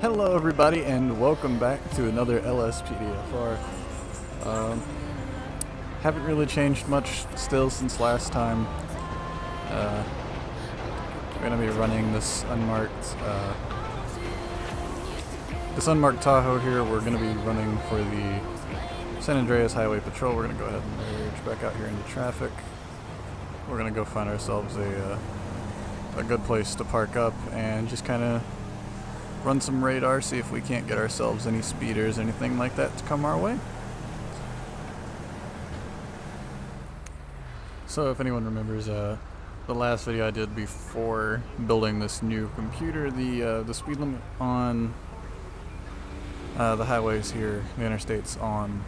Hello everybody and welcome back to another LSPDFR. Haven't really changed much still since last time. We're going to be running this unmarked Tahoe here. We're going to be running for the San Andreas Highway Patrol. We're going to go ahead and merge back out here into traffic. We're going to go find ourselves a good place to park up and just kind of run some radar, see if we can't get ourselves any speeders, anything like that to come our way. So if anyone remembers the last video I did before building this new computer, the speed limit on the highways here, the interstates on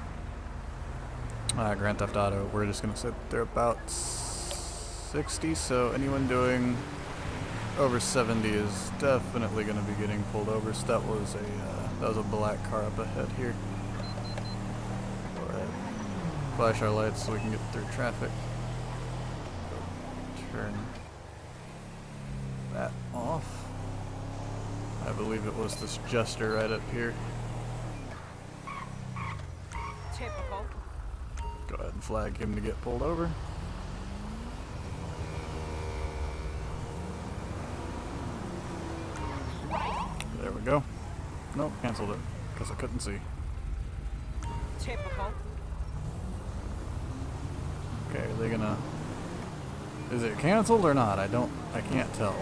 Grand Theft Auto, we're just going to set they're about 60, so anyone doing over 70 is definitely going to be getting pulled over. So that was a black car up ahead here. Go ahead, flash our lights so we can get through traffic. Turn that off. I believe it was this jester right up here. Typical. Go ahead and flag him to get pulled over. There we go. Nope, canceled it because I couldn't see. Typical. Okay, are they gonna... Is it canceled or not? I can't tell.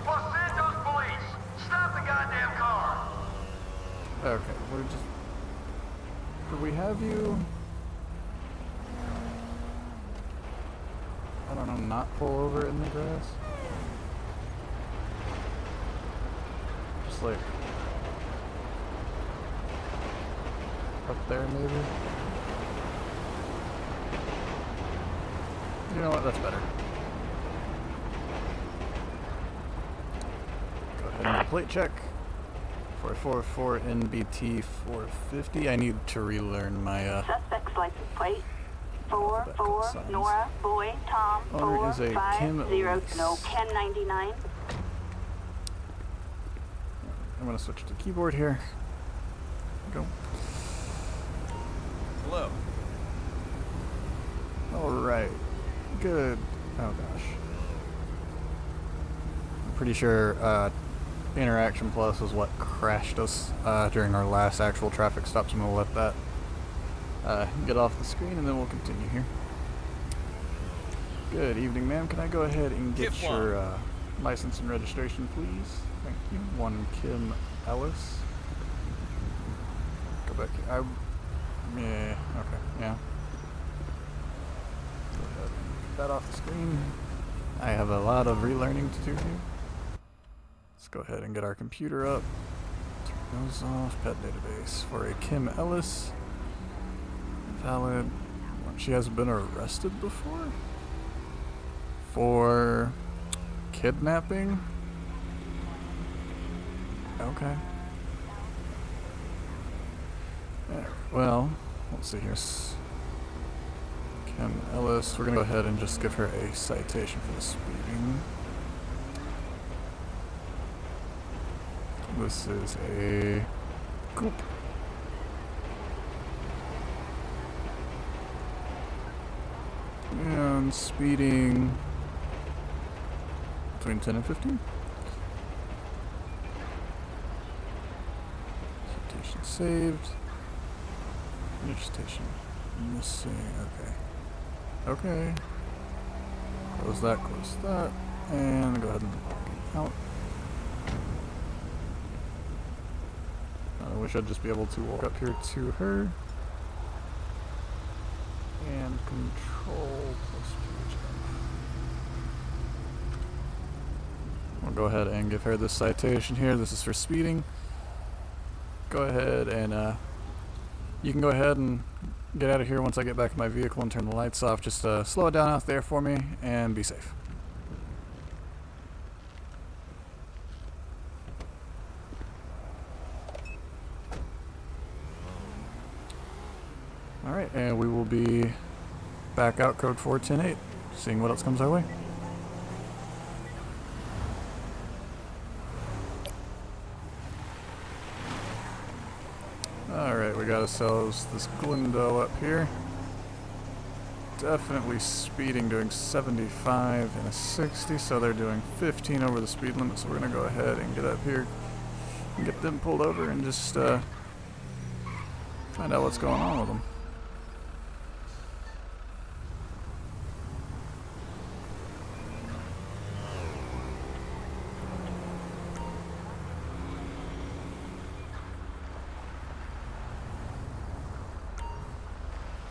Los Santos police, stop the goddamn car! Okay, we're just... Do we have you... I don't know, not pull over in the grass? Just like... up there maybe? You know what, that's better. Go ahead and do a plate check. 444 NBT 450. I need to relearn my Suspect's license plate 44 Nora Boy Tom owner is a Kim 450 no Ken 99. I'm gonna switch to keyboard here. Go. Hello. Alright. Good. Oh gosh. I'm pretty sure Interaction Plus was what crashed us during our last actual traffic stop, so I'm going to let that get off the screen and then we'll continue here. Good evening, ma'am. Can I go ahead and get your license and registration, please? Thank you. One Kim Ellis. Go back here. Yeah, okay, yeah. Go ahead and get that off the screen. I have a lot of relearning to do here. Let's go ahead and get our computer up. Turn those off. Pet database for a Kim Ellis. Valid. She hasn't been arrested before? For kidnapping? Okay. Yeah, well, let's see here. Kim Ellis. We're going to go ahead and just give her a citation for the speeding. This is a coupe. And speeding between 10 and 15. Citation saved. Registration missing. Okay. Okay. Close that, and go ahead and log out. I wish I'd just be able to walk up here to her and control plus We'll go ahead and give her this citation here. This is for speeding. Go ahead and you can go ahead and get out of here once I get back in my vehicle and turn the lights off. Just slow it down out there for me and be safe. Alright, and we will be back out code 4108, seeing what else comes our way. Alright, we got ourselves this Glendale up here. Definitely speeding, doing 75 and a 60, so they're doing 15 over the speed limit, so we're going to go ahead and get up here and get them pulled over and just find out what's going on with them.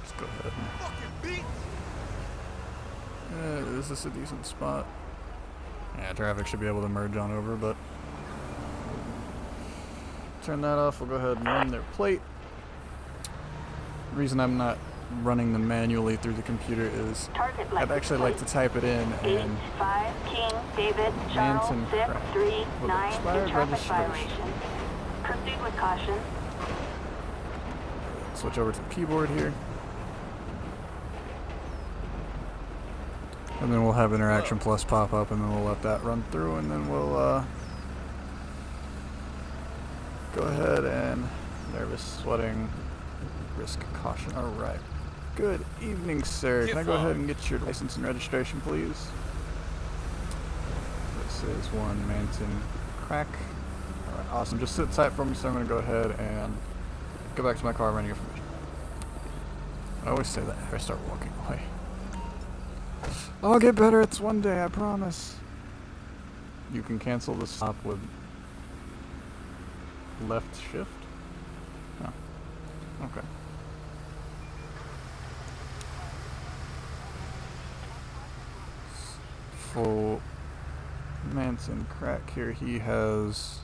Let's go ahead and... is this a decent spot? Yeah, traffic should be able to merge on over, but... turn that off, we'll go ahead and run their plate. The reason I'm not running them manually through the computer is I'd actually like to type it in and 5 King David Charles 639 in traffic violation. Proceed with caution. Switch over to the keyboard here. And then we'll have Interaction Plus pop up, and then we'll let that run through, and then we'll go ahead and nervous sweating, risk caution. Alright. Good evening, sir. Can I go ahead and get your license and registration, please? This is one Manton Crack. Alright, awesome. Just sit tight for me, so I'm going to go ahead and go back to my car running information. I always say that after I start walking away. I'll get better. It's one day, I promise. You can cancel the stop with left shift? Oh. Okay. Full Manson Crack here. He has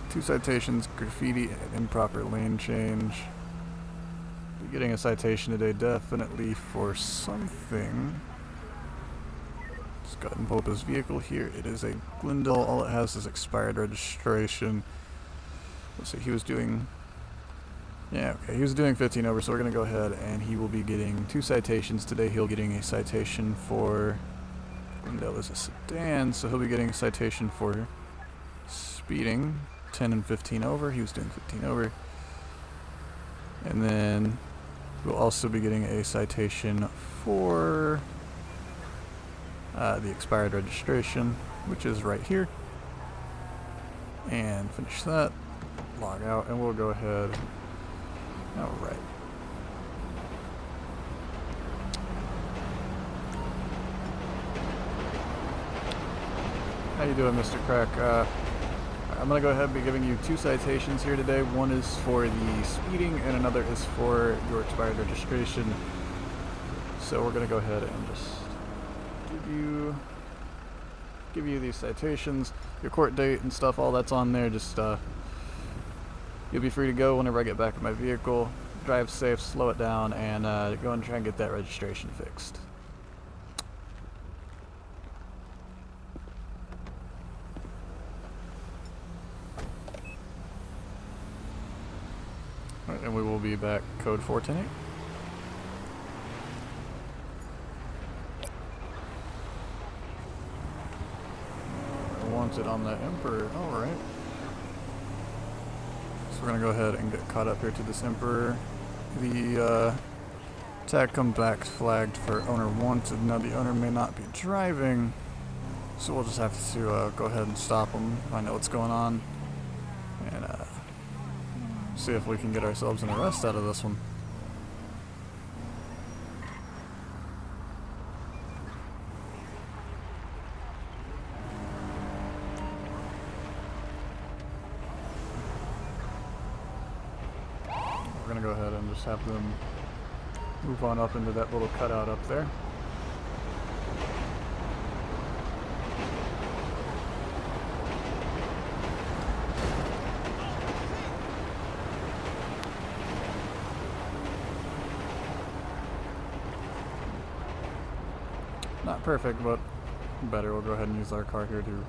2 citations, graffiti, and improper lane change. Be getting a citation today, definitely for something. Just go ahead and pull up his vehicle here. It is a Glendale. All it has is expired registration. Let's see, he was doing... yeah, okay, he was doing 15 over, so we're going to go ahead and he will be getting 2 citations today. He'll be getting a citation for... Glendale is a sedan, so he'll be getting a citation for speeding 10 and 15 over. He was doing 15 over. And then we'll also be getting a citation for the expired registration, which is right here. And finish that, log out, and we'll go ahead. Alright. How you doing, Mr. Crack? I'm going to go ahead and be giving you 2 citations here today. One is for the speeding and another is for your expired registration. So we're going to go ahead and just give you these citations. Your court date and stuff, all that's on there. Just you'll be free to go whenever I get back in my vehicle. Drive safe, slow it down, and go and try and get that registration fixed. Alright, and we will be back code 4108. Wanted on the Emperor. Alright. So we're going to go ahead and get caught up here to this Emperor. The tag comes back flagged for owner wanted. Now the owner may not be driving, so we'll just have to go ahead and stop him, find out what's going on, and see if we can get ourselves an arrest out of this one. We're going to go ahead and just have them move on up into that little cutout up there. Not perfect, but better. We'll go ahead and use our car here to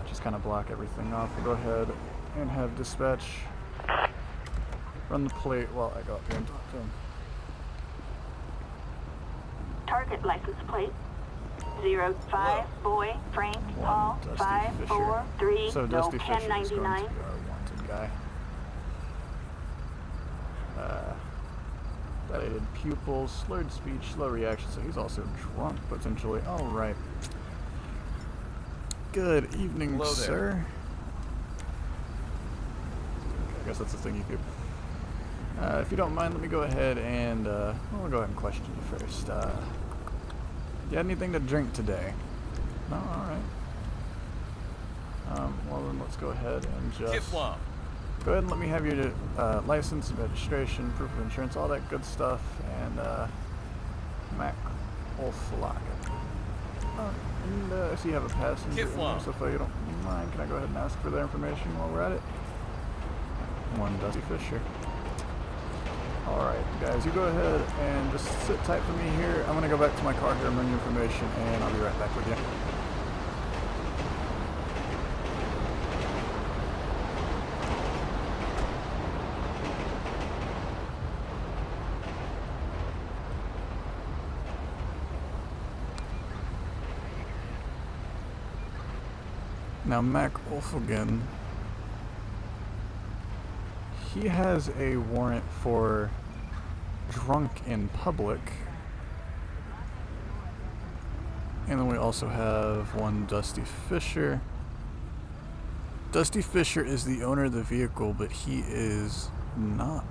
just kind of block everything off. We'll go ahead and have dispatch run the plate while I go up here and talk to him. Target license plate 05 Boy Frank Paul Dusty 543 So Dusty Fisher is going to be 1099. our wanted guy. Dilated pupils, slurred speech, slow reaction, so he's also drunk potentially. Alright. Good evening, Hello there. sir. Okay, I guess that's the thing you do. If you don't mind, let me go ahead and, we'll go ahead and question you first. You had anything to drink today? No? Alright. Well then, let's go ahead and just... Kiflam. Go ahead and let me have your license, registration, proof of insurance, all that good stuff, and Mac Olflagen. And if you have a passenger in there, so if you don't mind, can I go ahead and ask for their information while we're at it? One Dusty Fisher. Alright, guys, you go ahead and just sit tight for me here. I'm going to go back to my car here and run your information, and I'll be right back with you. Now, Mac Olflagen, he has a warrant for drunk in public. And then we also have one Dusty Fisher. Dusty Fisher is the owner of the vehicle, but he is not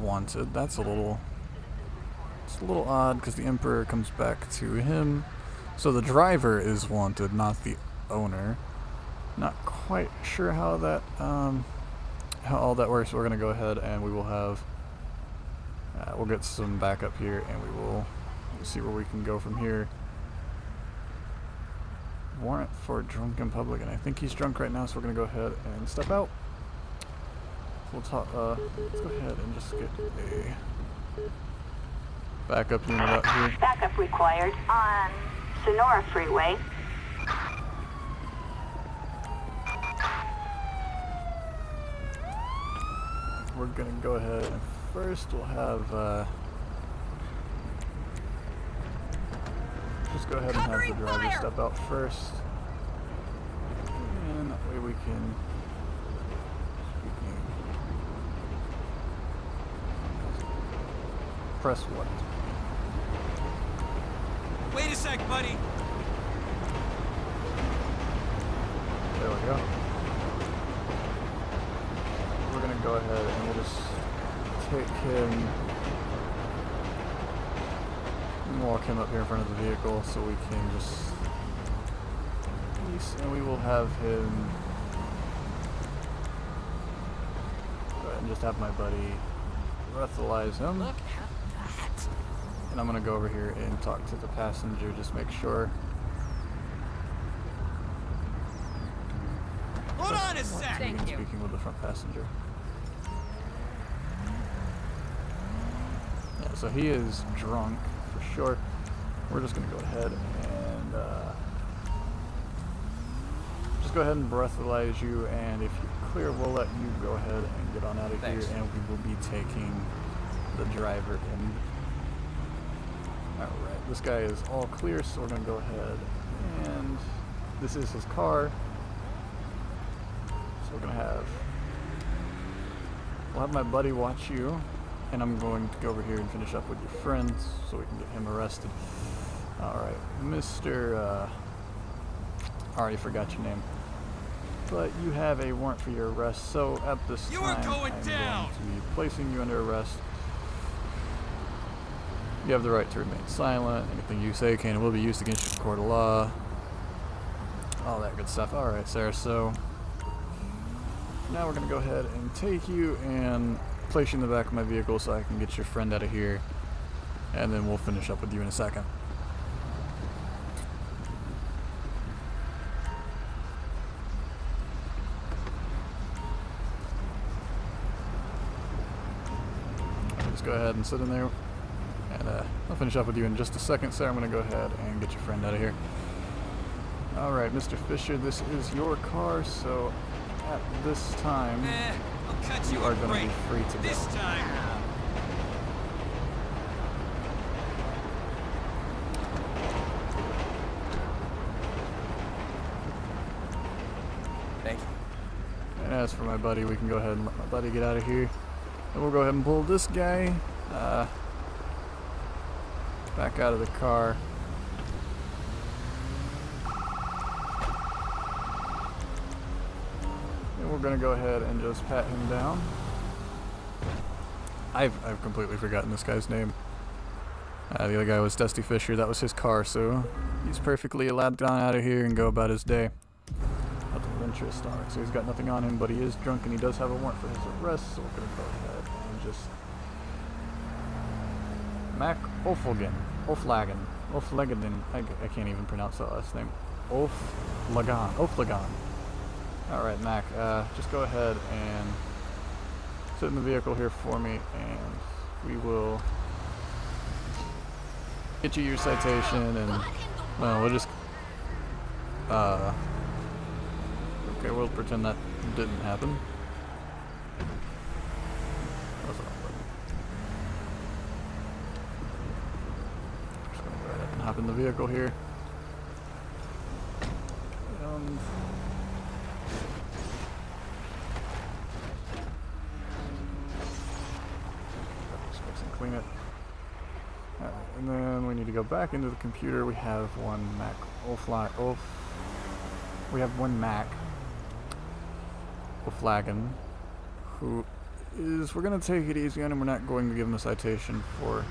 wanted. That's a little odd because the Emperor comes back to him. So the driver is wanted, not the owner. Not quite sure how that how all that works. We're gonna go ahead and we will have we'll get some backup here and we will see where we can go from here. Warrant for drunk in public, and I think he's drunk right now, so we're gonna go ahead and step out. We'll talk. Let's go ahead and just get a backup unit up here. Backup required on Sonora Freeway. We're gonna go ahead and first we'll have just go ahead and have the driver step out first, and that way we can press what? Wait a sec, buddy. There we go. We're gonna go ahead and we'll just take him and walk him up here in front of the vehicle so we can just and we will have him go ahead and just have my buddy breathalyze him. Look at that. And I'm gonna go over here and talk to the passenger, just make sure. Hold on a sec. Thank you. Speaking with the front passenger. Yeah, so he is drunk for sure. We're just gonna go ahead and just go ahead and breathalyze you, and if you're clear, we'll let you go ahead and get on out of Thanks. here, and we will be taking the driver in. Alright, this guy is all clear, so we're gonna go ahead and this is his car. So we're gonna we'll have my buddy watch you, and I'm going to go over here and finish up with your friends so we can get him arrested. Alright, Mr. I already forgot your name. But you have a warrant for your arrest, so at this You are time going I'm down. going to be placing you under arrest. You have the right to remain silent. Anything you say can and will be used against you in court of law. All that good stuff. Alright, sir, so now we're going to go ahead and take you and place you in the back of my vehicle so I can get your friend out of here. And then we'll finish up with you in a second. Just go ahead and sit in there. And I'll finish up with you in just a second, sir. I'm going to go ahead and get your friend out of here. Alright, Mr. Fisher, this is your car, so at this time, I'll cut you you are a going to break. be free to go. This time. Thank you. And as for my buddy, we can go ahead and let my buddy get out of here. And we'll go ahead and pull this guy back out of the car. And we're gonna go ahead and just pat him down. I've completely forgotten this guy's name. The other guy was Dusty Fisher. That was his car, so he's perfectly allowed to get on out of here and go about his day. Nothing of interest. Alright, so he's got nothing on him, but he is drunk and he does have a warrant for his arrest, so we're gonna go ahead and just Mac Oflagan. I can't even pronounce that last name. Oflagan. Alright, Mac, just go ahead and sit in the vehicle here for me, and we will get you your citation, and, well, we'll just, okay, we'll pretend that didn't happen. That's what I'm putting. Just gonna go ahead and hop in the vehicle here. Clean it. And then we need to go back into the computer. We have one Mac we have one Mac Oflagan, who is, we're gonna take it easy on him. We're not going to give him a citation for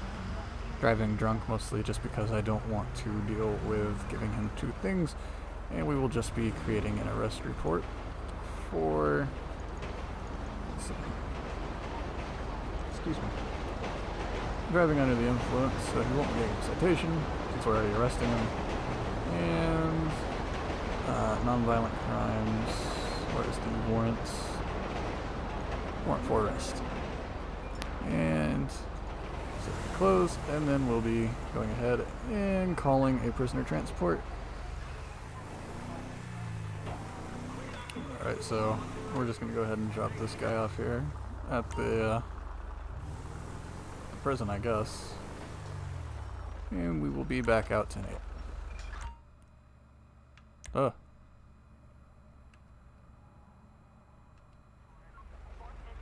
driving drunk, mostly just because I don't want to deal with giving him two things, and we will just be creating an arrest report for, excuse me, driving under the influence, so he won't be getting a citation since we're already arresting him. And non-violent crimes. What is the warrant? Warrant for arrest. And so close, and then we'll be going ahead and calling a prisoner transport. Alright, so we're just going to go ahead and drop this guy off here at the prison, I guess. And we will be back out tonight.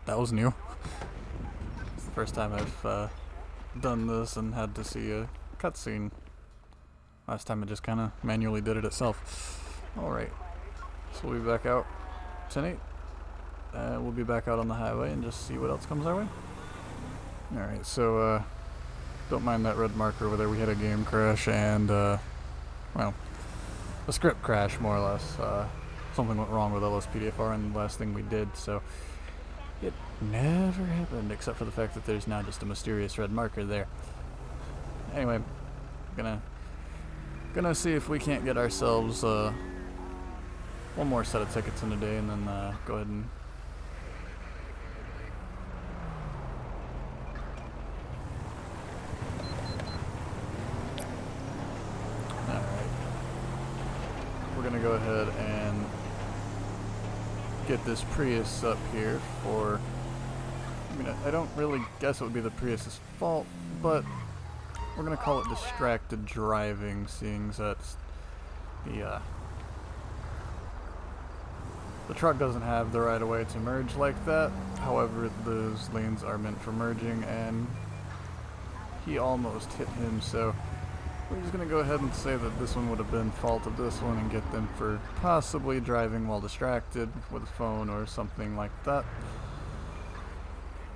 That was new. It's the first time I've done this and had to see a cutscene. Last time it just kind of manually did it itself. Alright, so we'll be back out tonight. We'll be back out on the highway and just see what else comes our way. Alright, so don't mind that red marker over there. We had a game crash and, well, a script crash, more or less. Something went wrong with LSPDFR and the last thing we did, so it never happened, except for the fact that there's now just a mysterious red marker there. Anyway, gonna see if we can't get ourselves one more set of tickets in a day, and then go ahead and we're gonna go ahead and get this Prius up here for, I mean, I don't really guess it would be the Prius's fault, but we're gonna call it distracted driving, seeing that the truck doesn't have the right of way to merge like that. However, those lanes are meant for merging, and he almost hit him, so we're just going to go ahead and say that this one would have been fault of this one and get them for possibly driving while distracted with a phone or something like that.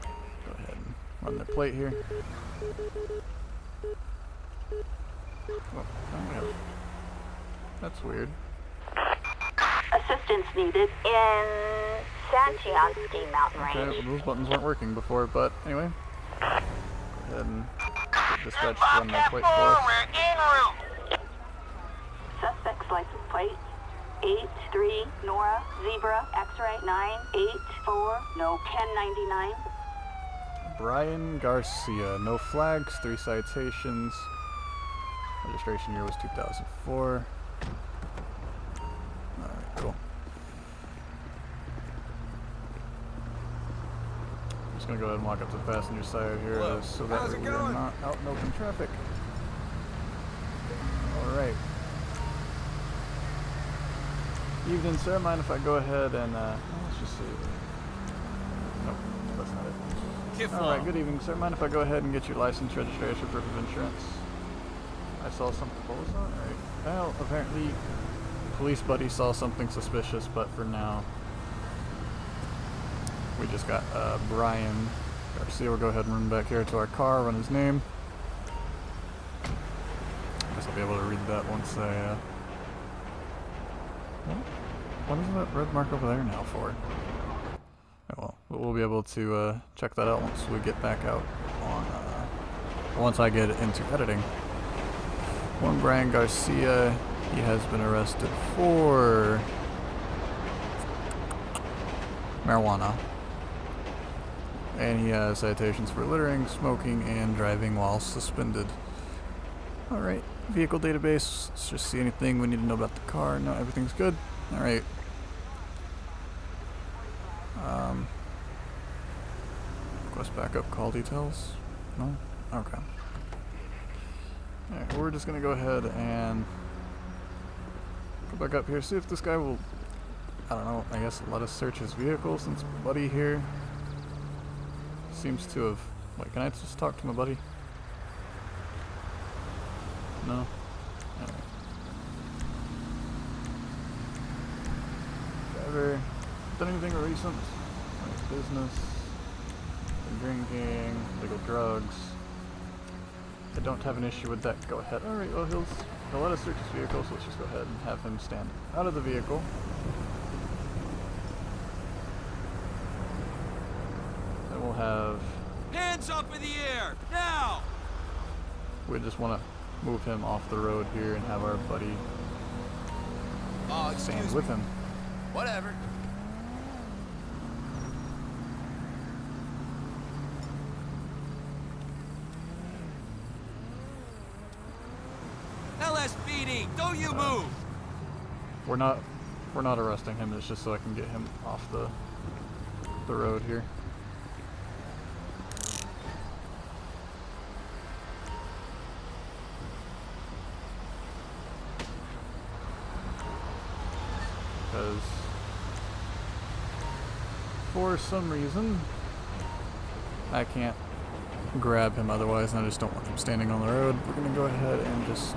Go ahead and run their plate here. Oh, that's weird. Assistance needed in Santiansky Mountain Range. Okay, well, those buttons weren't working before, but anyway. Go ahead and get dispatch to run their plate for us. Suspect's license plate 83 Nora Zebra X-ray 984 no 1099. Brian Garcia, no flags, 3 citations. Registration year was 2004. Alright, cool. just gonna go ahead and walk up to the passenger side here Hello. so that How's it we are going? not out in open traffic. Alright. Evening, sir. Mind if I go ahead and, let's just see. Nope, that's not it. Alright, good evening, sir. Mind if I go ahead and get your license, registration, proof of insurance? I saw something. What was that? Alright. Well, apparently, police buddy saw something suspicious, but for now, we just got Brian Garcia. We'll go ahead and run back here to our car, run his name. I guess I'll be able to read that once I. What is that red mark over there now for? Oh, well, we'll be able to check that out once we get back out on. Once I get into editing. One Brian Garcia, he has been arrested for marijuana. And he has citations for littering, smoking, and driving while suspended. Alright, vehicle database. Let's just see anything we need to know about the car. No, everything's good. Alright. Request backup call details? No? Okay. Alright, we're just gonna go ahead and go back up here, see if this guy will, I don't know, I guess let us search his vehicle since Buddy here seems to have, wait, can I just talk to my buddy? No? Alright. Driver, done anything recent? Like business, been drinking, legal drugs. I don't have an issue with that. Go ahead. Alright, well he'll let us search his vehicle, so let's just go ahead and have him stand out of the vehicle. Then we'll have... Hands up in the air, now! We just want to move him off the road here and have our buddy stand with him. Whatever. LSPD, don't you move! We're not arresting him. It's just so I can get him off the road here. Because for some reason I can't grab him otherwise, and I just don't want him standing on the road. We're gonna go ahead and just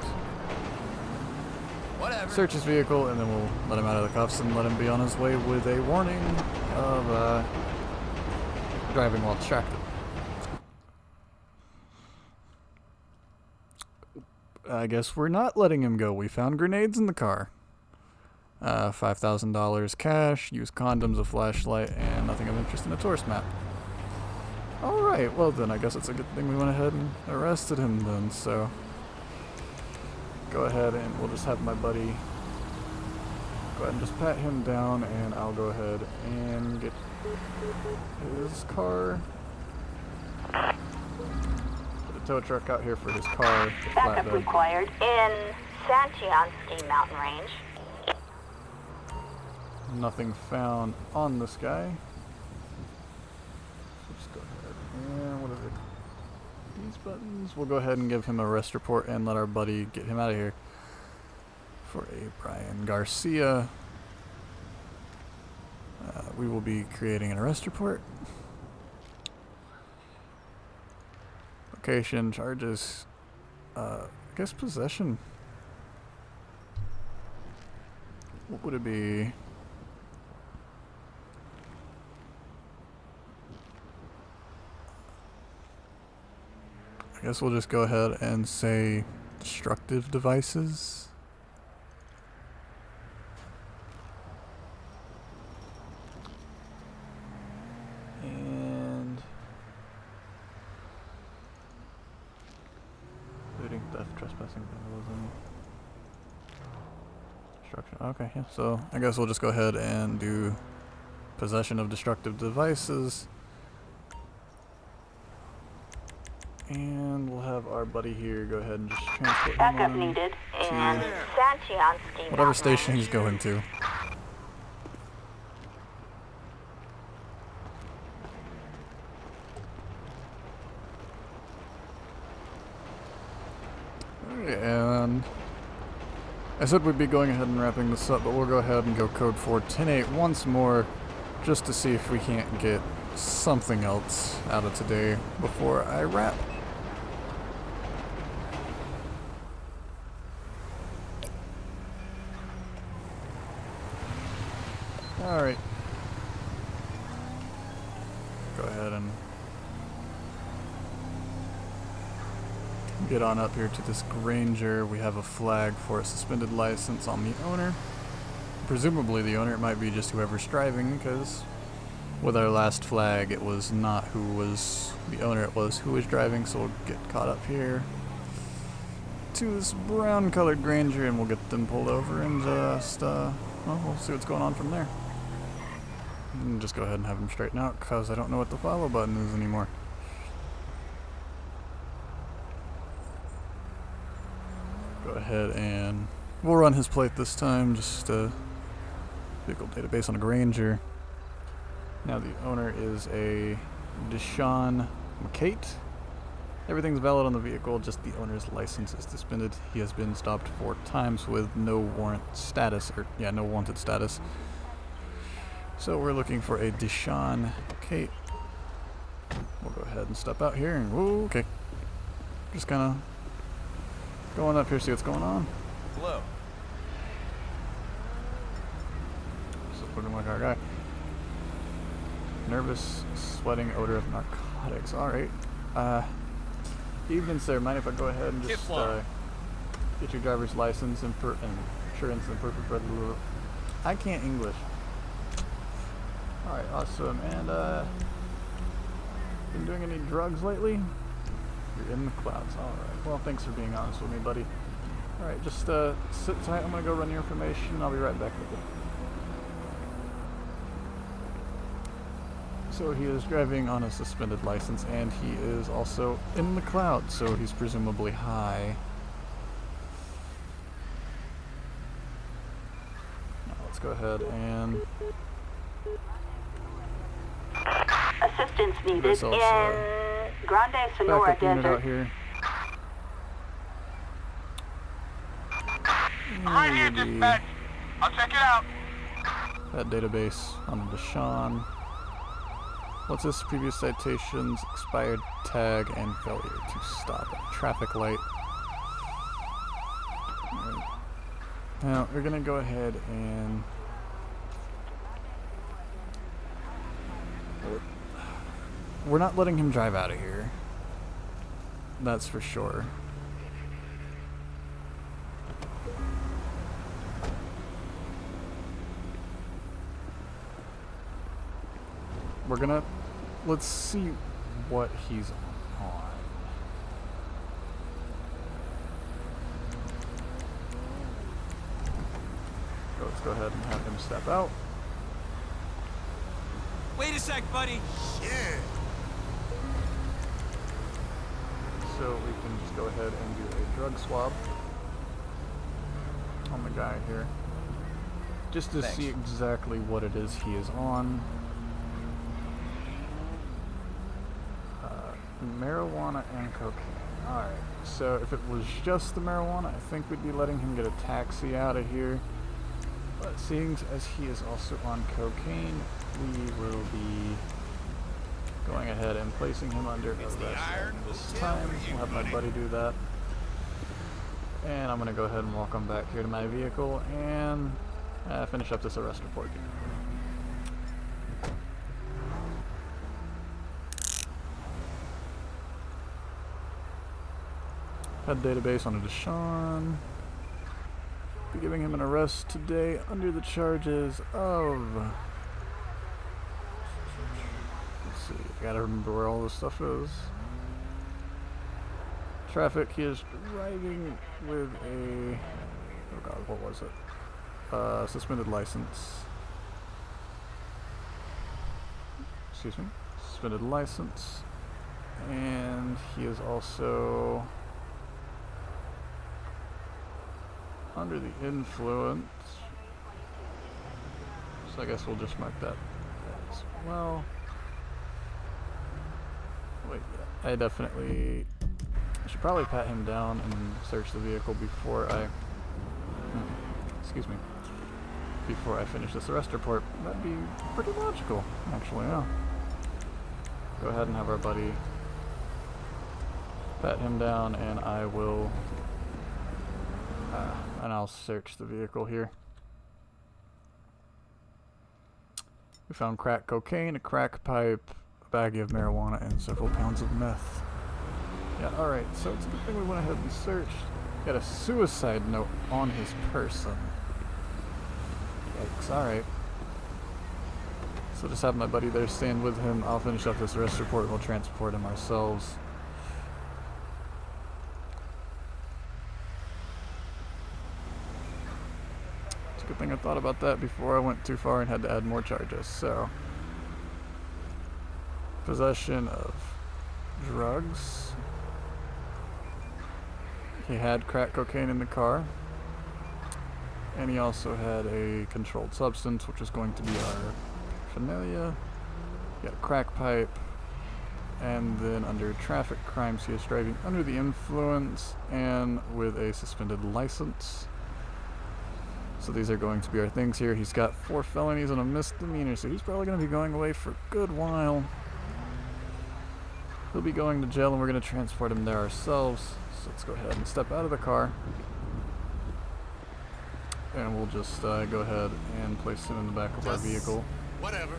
search his vehicle, and then we'll let him out of the cuffs and let him be on his way with a warning of driving while distracted. I guess we're not letting him go. We found grenades in the car. $5,000 cash, used condoms, a flashlight, and nothing of interest in a tourist map. Alright, well then, I guess it's a good thing we went ahead and arrested him then, so... Go ahead and we'll just have my buddy go ahead and just pat him down, and I'll go ahead and get his car. Put a tow truck out here for his car. Backup Flatbed. required in Santiansky Mountain Range. Nothing found on this guy. So just go ahead and what is it? These buttons. We'll go ahead and give him a arrest report and let our buddy get him out of here. For a Brian Garcia, we will be creating an arrest report. Location, charges, I guess possession. What would it be? I guess we'll just go ahead and say destructive devices. And looting, theft, trespassing, vandalism, destruction. Okay, yeah. So I guess we'll just go ahead and do possession of destructive devices. And we'll have our buddy here go ahead and just transport him Backup on needed in to Santiansky whatever Mountain station Range. he's going to. and I said we'd be going ahead and wrapping this up, but we'll go ahead and go code 410-8 once more, just to see if we can't get something else out of today before I wrap. Alright. Go ahead and get on up here to this Granger. We have a flag for a suspended license on the owner. Presumably the owner. It might be just whoever's driving, because with our last flag it was not who was the owner, it was who was driving. So we'll get caught up here to this brown colored Granger and we'll get them pulled over and just well, we'll see what's going on from there. And just go ahead and have them straighten out, because I don't know what the follow button is anymore. Go ahead and we'll run his plate this time, just vehicle database on a Granger. Now the owner is a Deshaun McCate. Everything's valid on the vehicle, just the owner's license is suspended. He has been stopped 4 times with no warrant status, or yeah, no wanted status. So we're looking for a Deshaun McCate. We'll go ahead and step out here and whoa, okay. Just kind of going up here, see what's going on. Hello. Just looking like our guy. Nervous, sweating, odor of narcotics. Alright. Evening, sir. Mind if I go ahead and just get your driver's license and insurance and proof of residence? I can't English. Alright, awesome. And, been doing any drugs lately? You're in the clouds. Alright. Well, thanks for being honest with me, buddy. Alright, just sit tight. I'm gonna go run your information. I'll be right back with you. So he is driving on a suspended license, and he is also in the clouds, so he's presumably high. Now let's go ahead and Assistance needed in Grande Sonora backup unit out Desert. here. Right here, dispatch. I'll check it out. That database on Deshaun. What's this? Previous citations, expired tag, and failure to stop at traffic light. Right. Now, we're going to go ahead and we're not letting him drive out of here. That's for sure. We're gonna, let's see what he's on. So let's go ahead and have him step out. Wait a sec, buddy. Yeah. So we can just go ahead and do a drug swab on the guy here, just to see exactly what it is he is on. Marijuana and cocaine. Alright, so if it was just the marijuana, I think we'd be letting him get a taxi out of here. But seeing as he is also on cocaine, we will be going ahead and placing him under arrest this time. We'll have my buddy do that. And I'm going to go ahead and walk him back here to my vehicle and finish up this arrest report. Had database on a Deshaun. Be giving him an arrest today under the charges of... Let's see, I gotta remember where all this stuff is. Traffic, he is driving with a... Oh god, what was it? Suspended license. Excuse me. Suspended license. And he is also... under the influence, so I guess we'll just mark that as well. Wait, I definitely should should probably pat him down and search the vehicle before I... excuse me. Before I finish this arrest report. That'd be pretty logical, actually, yeah. Go ahead and have our buddy pat him down, and I will... and I'll search the vehicle here. We found crack cocaine, a crack pipe, a baggie of marijuana, and several pounds of meth. Yeah, alright, so it's a good thing we went ahead and searched. Got a suicide note on his person. Yikes, alright. So just have my buddy there stand with him. I'll finish up this arrest report and we'll transport him ourselves. It's a good thing I thought about that before I went too far and had to add more charges. So, possession of drugs. He had crack cocaine in the car. And he also had a controlled substance, which is going to be our paraphernalia. He got a crack pipe. And then under traffic crimes, he is driving under the influence and with a suspended license. So these are going to be our things here. He's got 4 felonies and a misdemeanor, so he's probably going to be going away for a good while. He'll be going to jail and we're going to transport him there ourselves. So let's go ahead and step out of the car. And we'll just go ahead and place him in the back of our vehicle. Whatever.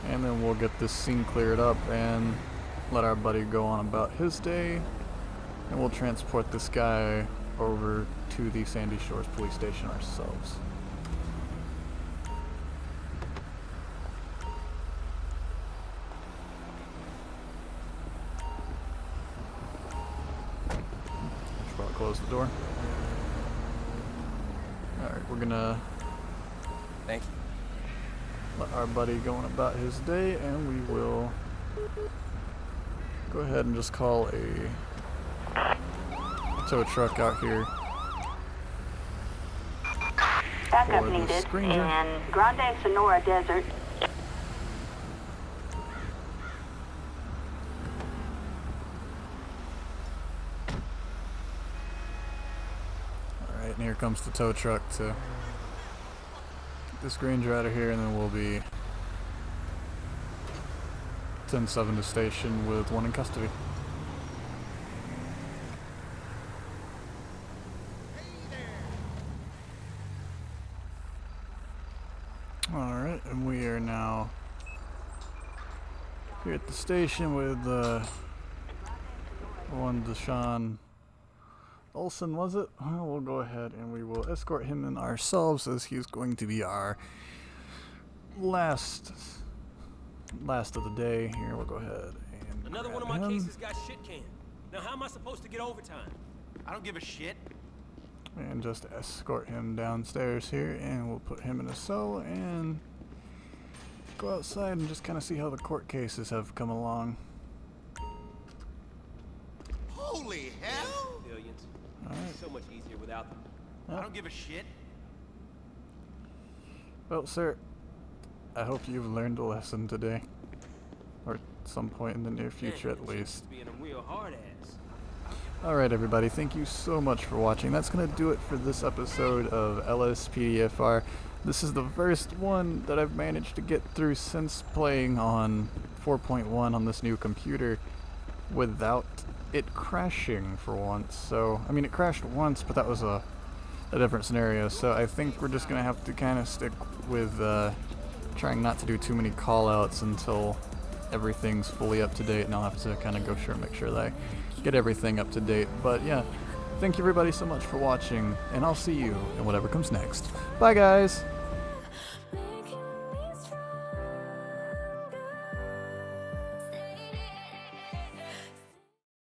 And then we'll get this scene cleared up and let our buddy go on about his day. And we'll transport this guy over to the Sandy Shores police station ourselves. Should probably close the door. Alright, we're gonna Thank you. let our buddy go on about his day, and we will go ahead and just call a tow truck out here. Backup For the needed screener. in Grande Sonora Desert. Alright, and here comes the tow truck to get this Granger out of here, and then we'll be 10-7 to station with one in custody. Alright, and we are now here at the station with one Deshaun Olsen, was it? Well, we'll go ahead and we will escort him in ourselves, as he's going to be our last of the day. Here, we'll go ahead and Another one of grab my him. cases got shit canned. Now how am I supposed to get overtime? I don't give a shit. And just escort him downstairs here, and we'll put him in a cell and go outside and just kind of see how the court cases have come along. Holy hell! Billions. Alright. So much easier without them. I don't give a shit. Well, sir, I hope you've learned a lesson today. Or at some point in the near future, at least. Being a real hard ass. Alright everybody, thank you so much for watching. That's going to do it for this episode of LSPDFR. This is the first one that I've managed to get through since playing on 4.1 on this new computer without it crashing for once. So, I mean, it crashed once, but that was a different scenario. So I think we're just going to have to kind of stick with trying not to do too many call-outs until everything's fully up to date, and I'll have to kind of go sure and make sure that I get everything up to date. But yeah, thank you everybody so much for watching, and I'll see you in whatever comes next. Bye guys!